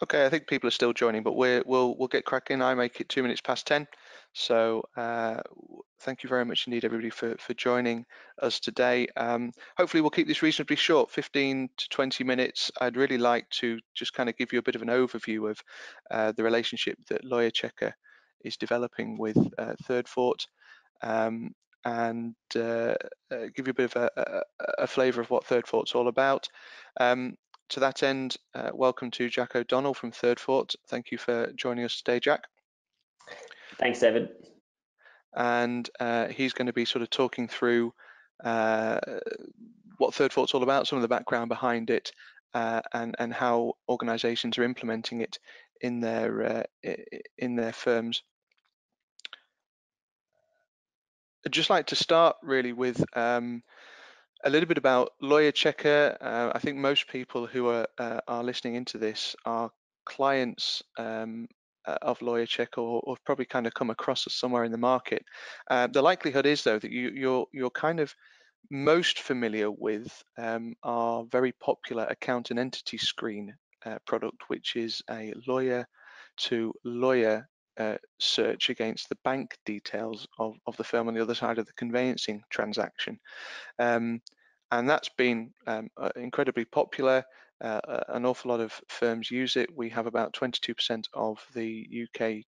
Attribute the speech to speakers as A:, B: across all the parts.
A: Okay, I think people are still joining, but we'll get cracking. I make it 2 minutes past 10. So thank you very much indeed, everybody, for joining us today. Hopefully we'll keep this reasonably short, 15 to 20 minutes. I'd really like to just kind of give you a bit of an overview of the relationship that LawyerChecker is developing with Thirdfort, and give you a bit of a flavour of what Thirdfort's all about. To that end, welcome to Jack O'Donnell from Thirdfort. Thank you for joining us today, Jack.
B: Thanks, David.
A: And he's going to be sort of talking through what Thirdfort's all about, some of the background behind it, and how organisations are implementing it in their firms. I'd just like to start really with a little bit about LawyerChecker. I think most people who are listening into this are clients of LawyerChecker, or have probably kind of come across us somewhere in the market. The likelihood is, though, that you're kind of most familiar with our very popular account and entity screen product, which is a lawyer-to-lawyer search against the bank details of the firm on the other side of the conveyancing transaction. And that's been incredibly popular. An awful lot of firms use it. We have about 22% of the UK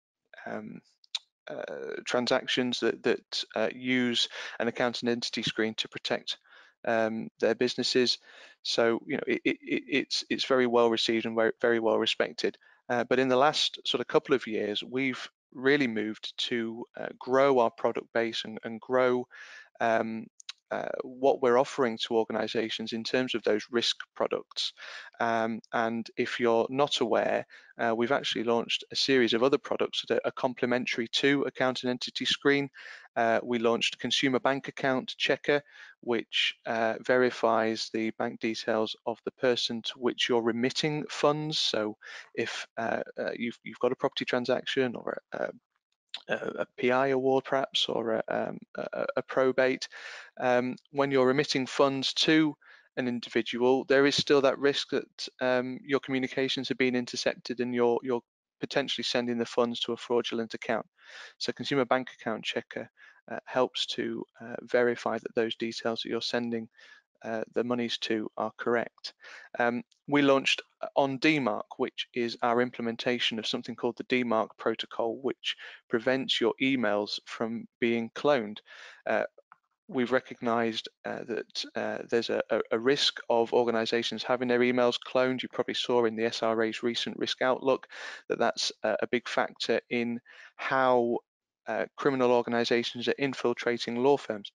A: transactions that use an account and entity screen to protect their businesses. So it's very well received and very well respected. But in the last sort of couple of years, we've really moved to grow our product base and grow what we're offering to organisations in terms of those risk products. And if you're not aware, we've actually launched a series of other products that are complementary to account and entity screen. We launched Consumer Bank Account Checker, which verifies the bank details of the person to which you're remitting funds. So if you've got a property transaction or a PI award perhaps, or a probate, when you're remitting funds to an individual, there is still that risk that your communications have been intercepted and you're potentially sending the funds to a fraudulent account. So Consumer Bank Account Checker helps to verify that those details that you're sending the monies to are correct. We launched on DMARC, which is our implementation of something called the DMARC protocol, which prevents your emails from being cloned. We've recognized that there's a risk of organizations having their emails cloned. You probably saw in the SRA's recent risk outlook that that's a big factor in how criminal organizations are infiltrating law firms.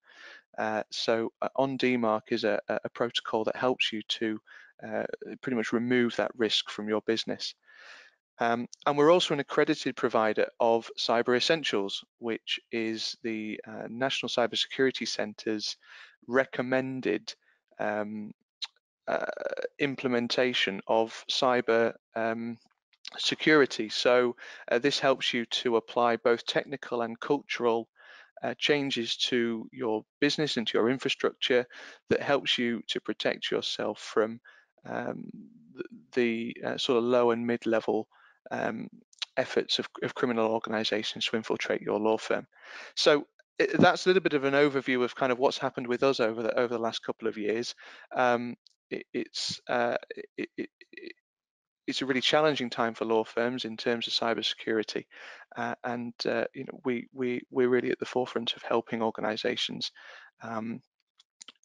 A: So on DMARC is a protocol that helps you to pretty much remove that risk from your business. And we're also an accredited provider of Cyber Essentials, which is the National Cybersecurity Centre's recommended implementation of cyber security. So this helps you to apply both technical and cultural changes to your business and to your infrastructure that helps you to protect yourself from the sort of low and mid-level efforts of criminal organizations to infiltrate your law firm. So that's a little bit of an overview of kind of what's happened with us over the last couple of years. It's a really challenging time for law firms in terms of cybersecurity, and we're really at the forefront of helping organisations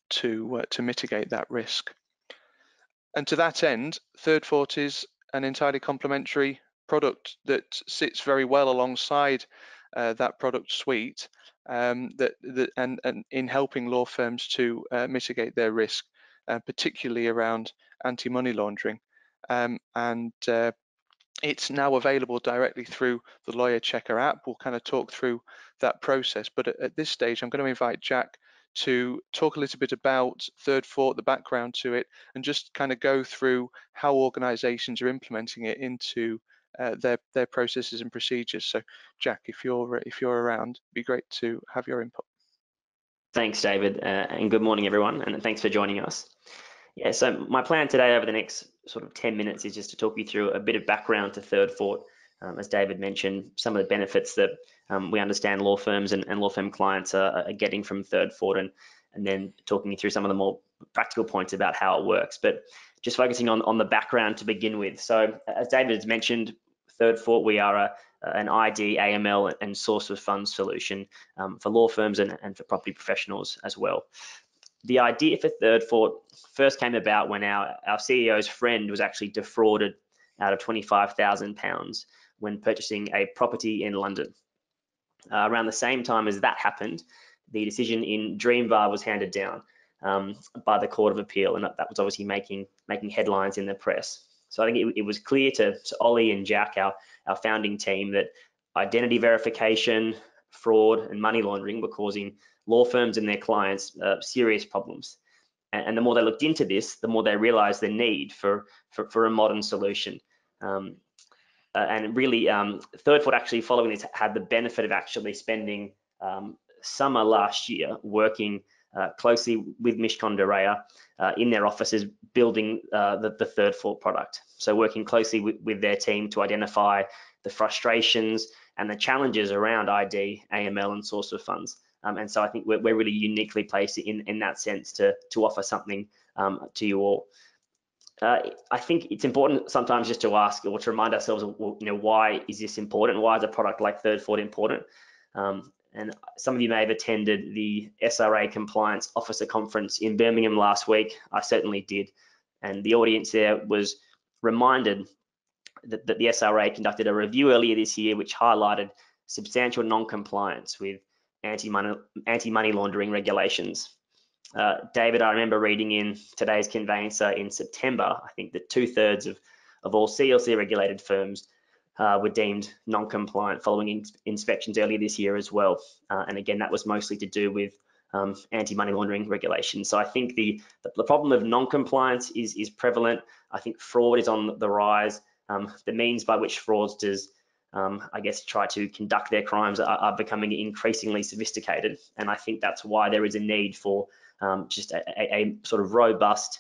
A: to mitigate that risk. And to that end, Thirdfort is an entirely complementary product that sits very well alongside that product suite, and in helping law firms to mitigate their risk, particularly around anti-money laundering. It's now available directly through the LawyerChecker app. We'll kind of talk through that process, but at this stage I'm going to invite Jack to talk a little bit about Thirdfort, the background to it, and just kind of go through how organizations are implementing it into their processes and procedures. So Jack, if you're around, it'd be great to have your input.
B: Thanks, David, and good morning, everyone, and thanks for joining us. Yeah, so my plan today over the next sort of 10 minutes is just to talk you through a bit of background to Thirdfort. As David mentioned, some of the benefits that we understand law firms and law firm clients are getting from Thirdfort, and then talking you through some of the more practical points about how it works. But just focusing on the background to begin with. So as David has mentioned, Thirdfort, we are an ID, AML, and source of funds solution for law firms and for property professionals as well. The idea for Thirdfort first came about when our CEO's friend was actually defrauded out of £25,000 when purchasing a property in London. Around the same time as that happened, the decision in Dreambar was handed down by the Court of Appeal, and that was obviously making headlines in the press. So I think it was clear to Ollie and Jack, our founding team, that identity verification, fraud, and money laundering were causing law firms and their clients serious problems. And the more they looked into this, the more they realized the need for a modern solution. And really, Thirdfort actually following this had the benefit of actually spending summer last year working closely with Mishcon de Reya in their offices building the Thirdfort product. So working closely with their team to identify the frustrations and the challenges around ID, AML, and source of funds. And so I think we're really uniquely placed in that sense to offer something to you all. I think it's important sometimes just to ask or to remind ourselves, well, why is this important? Why is a product like Thirdfort important? And some of you may have attended the SRA Compliance Officer Conference in Birmingham last week. I certainly did. And the audience there was reminded that the SRA conducted a review earlier this year which highlighted substantial non-compliance with anti-money laundering regulations. David, I remember reading in today's Conveyancer in September, I think that 2/3 of all CLC regulated firms were deemed non-compliant following inspections earlier this year as well. And again, that was mostly to do with anti-money laundering regulations. So I think the problem of non-compliance is prevalent. I think fraud is on the rise. The means by which fraudsters, I guess, try to conduct their crimes are becoming increasingly sophisticated. And I think that's why there is a need for just a sort of robust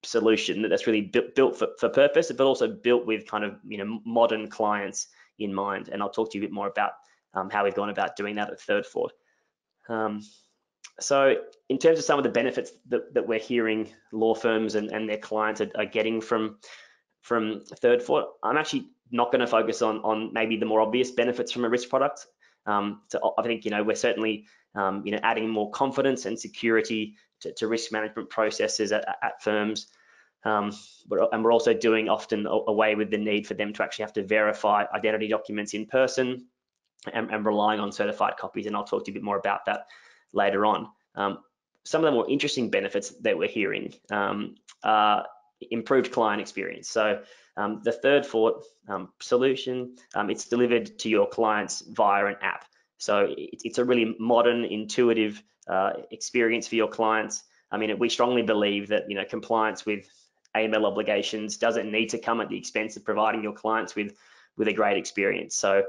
B: solution that's really built for purpose, but also built with kind of modern clients in mind. And I'll talk to you a bit more about how we've gone about doing that at Thirdfort. So in terms of some of the benefits that we're hearing law firms and their clients are getting from Thirdfort, I'm actually not going to focus on maybe the more obvious benefits from a risk product. So I think we're certainly adding more confidence and security to risk management processes at firms, and we're also doing often away with the need for them to actually have to verify identity documents in person and relying on certified copies. And I'll talk to you a bit more about that later on. Some of the more interesting benefits that we're hearing are improved client experience. So the Thirdfort solution, it's delivered to your clients via an app. So it's a really modern, intuitive experience for your clients. I mean, we strongly believe that compliance with AML obligations doesn't need to come at the expense of providing your clients with a great experience. So,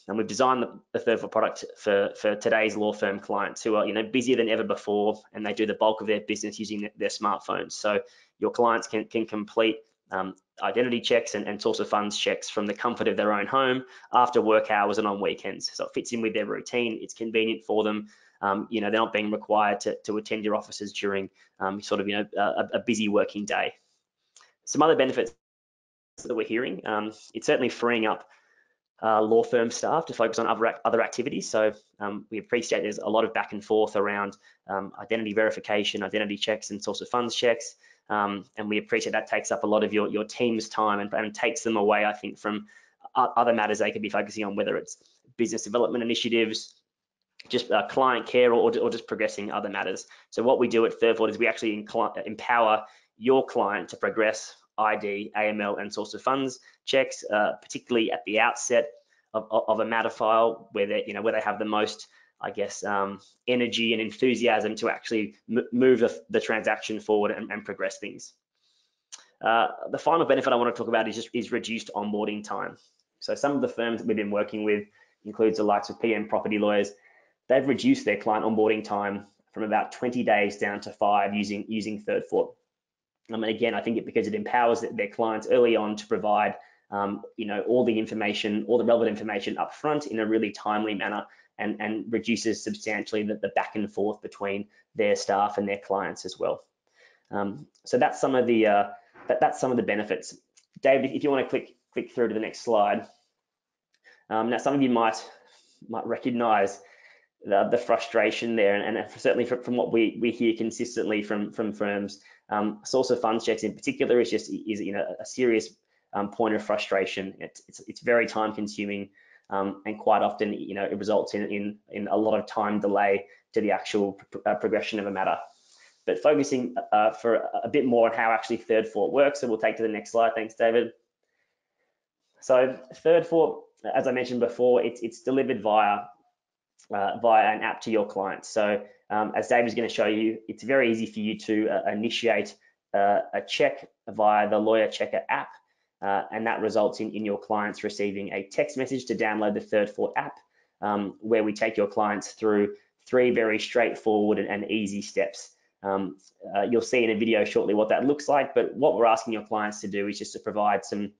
B: and we've designed the Thirdfort product for today's law firm clients who are busier than ever before, and they do the bulk of their business using their smartphones. So your clients can complete identity checks and source of funds checks from the comfort of their own home after work hours and on weekends. So it fits in with their routine. It's convenient for them. They're not being required to attend your offices during sort of a busy working day. Some other benefits that we're hearing, it's certainly freeing up law firm staff to focus on other activities. So we appreciate there's a lot of back and forth around identity verification, identity checks, and source of funds checks. And we appreciate that takes up a lot of your team's time and takes them away, I think, from other matters they could be focusing on, whether it's business development initiatives, just client care, or just progressing other matters. So what we do at Thirdfort is we actually empower your client to progress ID, AML, and source of funds checks, particularly at the outset of a matter file where they have the most, I guess, energy and enthusiasm to actually move the transaction forward and progress things. The final benefit I want to talk about is reduced onboarding time. So some of the firms that we've been working with includes the likes of PM Property Lawyers. They've reduced their client onboarding time from about 20 days down to 5 using Thirdfort. And again, I think because it empowers their clients early on to provide all the information, all the relevant information up front in a really timely manner, and reduces substantially the back and forth between their staff and their clients as well. So that's some of the benefits. David, if you want to click through to the next slide. Now, some of you might recognise the frustration there, and certainly from what we hear consistently from firms. Source of funds checks in particular is a serious point of frustration. It's very time consuming, and quite often it results in a lot of time delay to the actual progression of a matter. But focusing for a bit more on how actually Thirdfort works, so we'll take to the next slide. Thanks, David. So Thirdfort, as I mentioned before, it's delivered via an app to your clients. So as David is going to show you, it's very easy for you to initiate a check via the LawyerChecker app, and that results in your clients receiving a text message to download the Thirdfort app, where we take your clients through 3 very straightforward and easy steps. You'll see in a video shortly what that looks like, but what we're asking your clients to do is just to provide some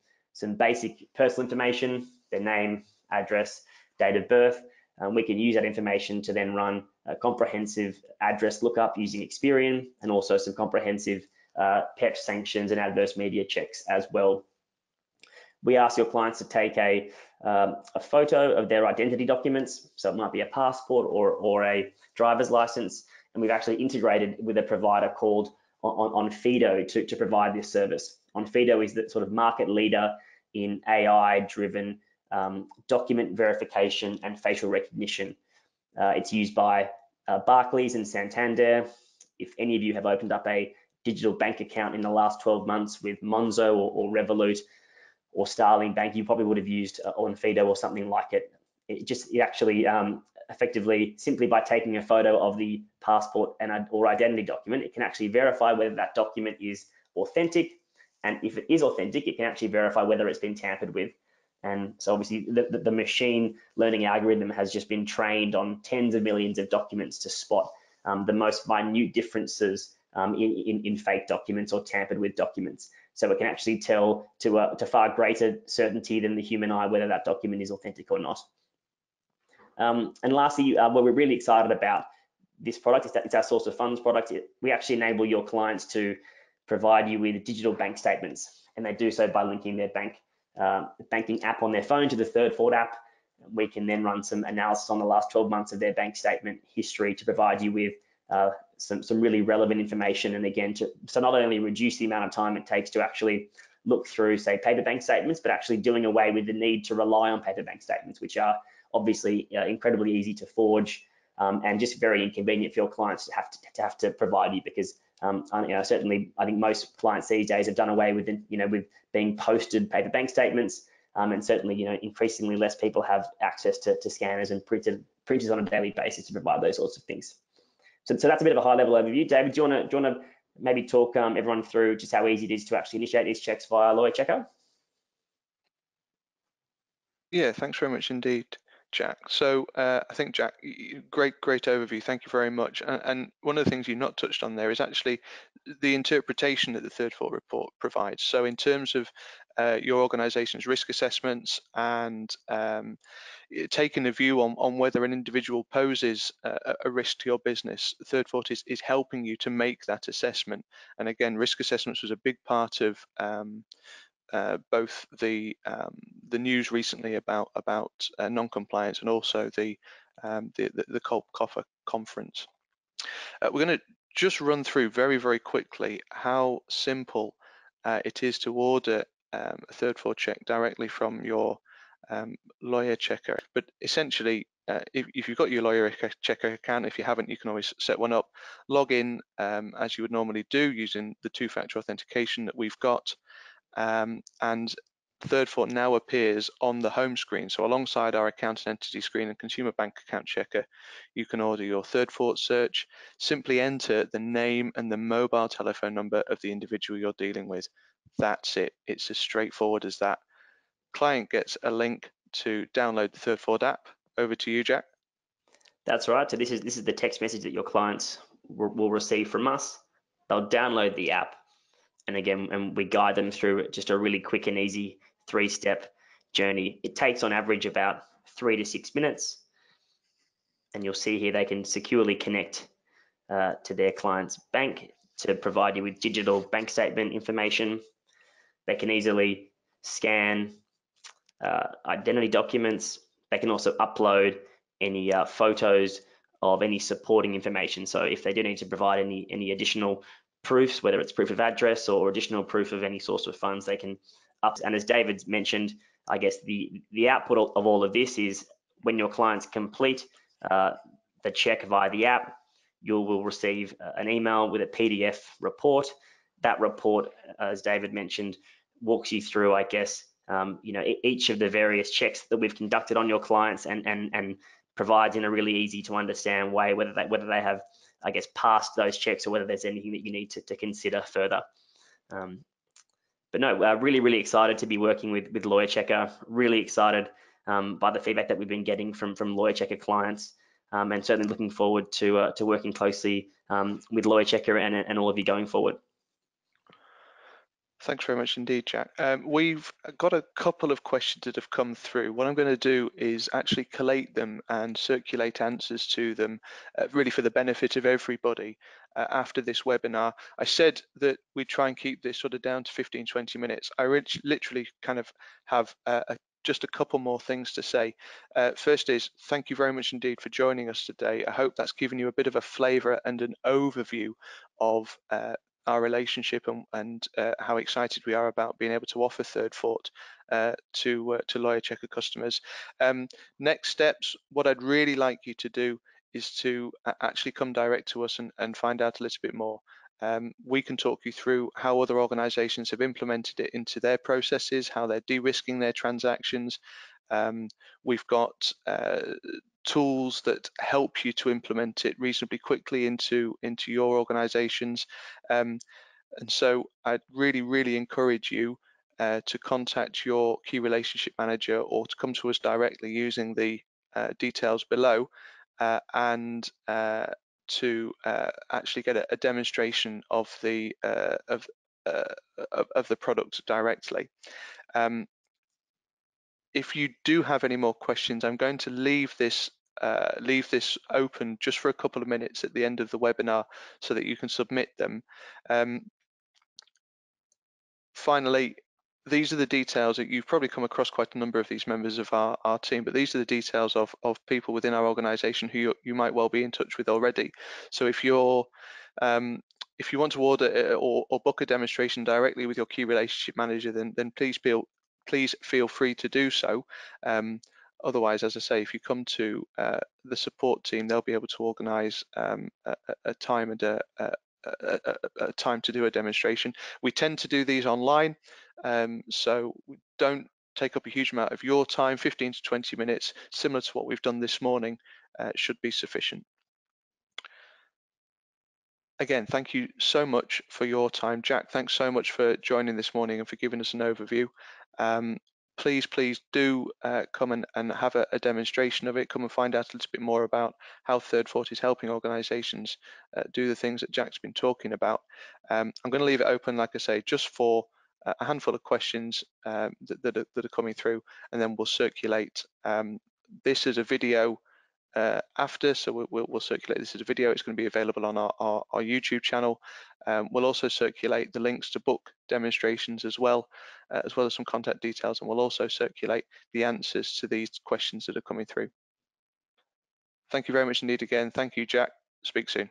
B: basic personal information, their name, address, date of birth. We can use that information to then run a comprehensive address lookup using Experian, and also some comprehensive PEP sanctions and adverse media checks as well. We ask your clients to take a photo of their identity documents, so it might be a passport or a driver's license, and we've actually integrated with a provider called Onfido to provide this service. Onfido is the sort of market leader in AI-driven document verification and facial recognition. It's used by Barclays and Santander. If any of you have opened up a digital bank account in the last 12 months with Monzo or Revolut or Starling Bank, you probably would have used Onfido or something like it. It actually effectively, simply by taking a photo of the passport or identity document, it can actually verify whether that document is authentic, and if it is authentic, it can actually verify whether it's been tampered with. And so obviously the machine learning algorithm has just been trained on tens of millions of documents to spot the most minute differences in fake documents or tampered with documents. So it can actually tell to far greater certainty than the human eye whether that document is authentic or not. And lastly, what we're really excited about this product is that it's our source of funds product. We actually enable your clients to provide you with digital bank statements, and they do so by linking their banking app on their phone to the Thirdfort app. We can then run some analysis on the last 12 months of their bank statement history to provide you with some really relevant information, and again, so not only reduce the amount of time it takes to actually look through, say, paper bank statements, but actually doing away with the need to rely on paper bank statements, which are obviously incredibly easy to forge and just very inconvenient for your clients to have to provide you, because certainly I think most clients these days have done away with with being posted paper bank statements, and certainly increasingly less people have access to scanners and printers on a daily basis to provide those sorts of things. So that's a bit of a high level overview. David, do you want to maybe talk everyone through just how easy it is to actually initiate these checks via LawyerChecker?
A: Yeah, thanks very much indeed, Jack. So I think, Jack, great overview. Thank you very much. And one of the things you've not touched on there is actually the interpretation that the Thirdfort report provides. So in terms of your organisation's risk assessments and taking a view on whether an individual poses a risk to your business, Thirdfort is helping you to make that assessment. And again, risk assessments was a big part of both the news recently about non-compliance, and also the COFA conference. We're going to just run through very quickly how simple it is to order a Thirdfort check directly from your LawyerChecker. But essentially, if you've got your LawyerChecker account, if you haven't, you can always set one up, log in as you would normally do using the two-factor authentication that we've got. And Thirdfort now appears on the home screen. So alongside our account and entity screen and consumer bank account checker, you can order your Thirdfort search. Simply enter the name and the mobile telephone number of the individual you're dealing with. That's it. It's as straightforward as that. Client gets a link to download the Thirdfort app. Over to you, Jack.
B: That's right. So this is the text message that your clients will receive from us. They'll download the app. And again, and we guide them through just a really quick and easy 3-step journey. It takes on average about 3 to 6 minutes. And you'll see here they can securely connect to their client's bank to provide you with digital bank statement information. They can easily scan identity documents. They can also upload any photos of any supporting information. So if they do need to provide any additional proofs, whether it's proof of address or additional proof of any source of funds, they can up. And as David's mentioned, I guess the output of all of this is when your clients complete the check via the app, you will receive an email with a PDF report. That report, as David mentioned, walks you through, I guess, each of the various checks that we've conducted on your clients and provides in a really easy to understand way whether they have, I guess, passed those checks or whether there's anything that you need to consider further. But no, really, really excited to be working with LawyerChecker. Really excited by the feedback that we've been getting from LawyerChecker clients, and certainly looking forward to working closely with LawyerChecker and all of you going forward.
A: Thanks very much indeed, Jack. We've got a couple of questions that have come through. What I'm going to do is actually collate them and circulate answers to them, really for the benefit of everybody after this webinar. I said that we'd try and keep this sort of down to 15-20 minutes. I literally kind of have just a couple more things to say. First is, thank you very much indeed for joining us today. I hope that's given you a bit of a flavour and an overview of our relationship and how excited we are about being able to offer Thirdfort to LawyerChecker customers. Next steps, what I'd really like you to do is to actually come direct to us and find out a little bit more. We can talk you through how other organisations have implemented it into their processes, how they're de-risking their transactions. We've got tools that help you to implement it reasonably quickly into your organisations. And so I'd really encourage you to contact your key relationship manager or to come to us directly using the details below and to actually get a demonstration of the product directly. If you do have any more questions, I'm going to leave this open just for a couple of minutes at the end of the webinar so that you can submit them. Finally, these are the details that you've probably come across quite a number of these members of our team, but these are the details of people within our organisation who you might well be in touch with already. So if you want to order or book a demonstration directly with your key relationship manager, then please feel free to do so. Otherwise, as I say, if you come to the support team, they'll be able to organise a time and a time to do a demonstration. We tend to do these online, so we don't take up a huge amount of your time. 15 to 20 minutes, similar to what we've done this morning, should be sufficient. Again, thank you so much for your time. Jack, thanks so much for joining this morning and for giving us an overview. Please do come and have a demonstration of it. Come and find out a little bit more about how Thirdfort is helping organisations do the things that Jack's been talking about. I'm going to leave it open, like I say, just for a handful of questions that are coming through, and then we'll circulate this as a video after, so we'll circulate this as a video. It's going to be available on our YouTube channel. We'll also circulate the links to book demonstrations as well as some contact details, and we'll also circulate the answers to these questions that are coming through. Thank you very much indeed again. Thank you, Jack. Speak soon.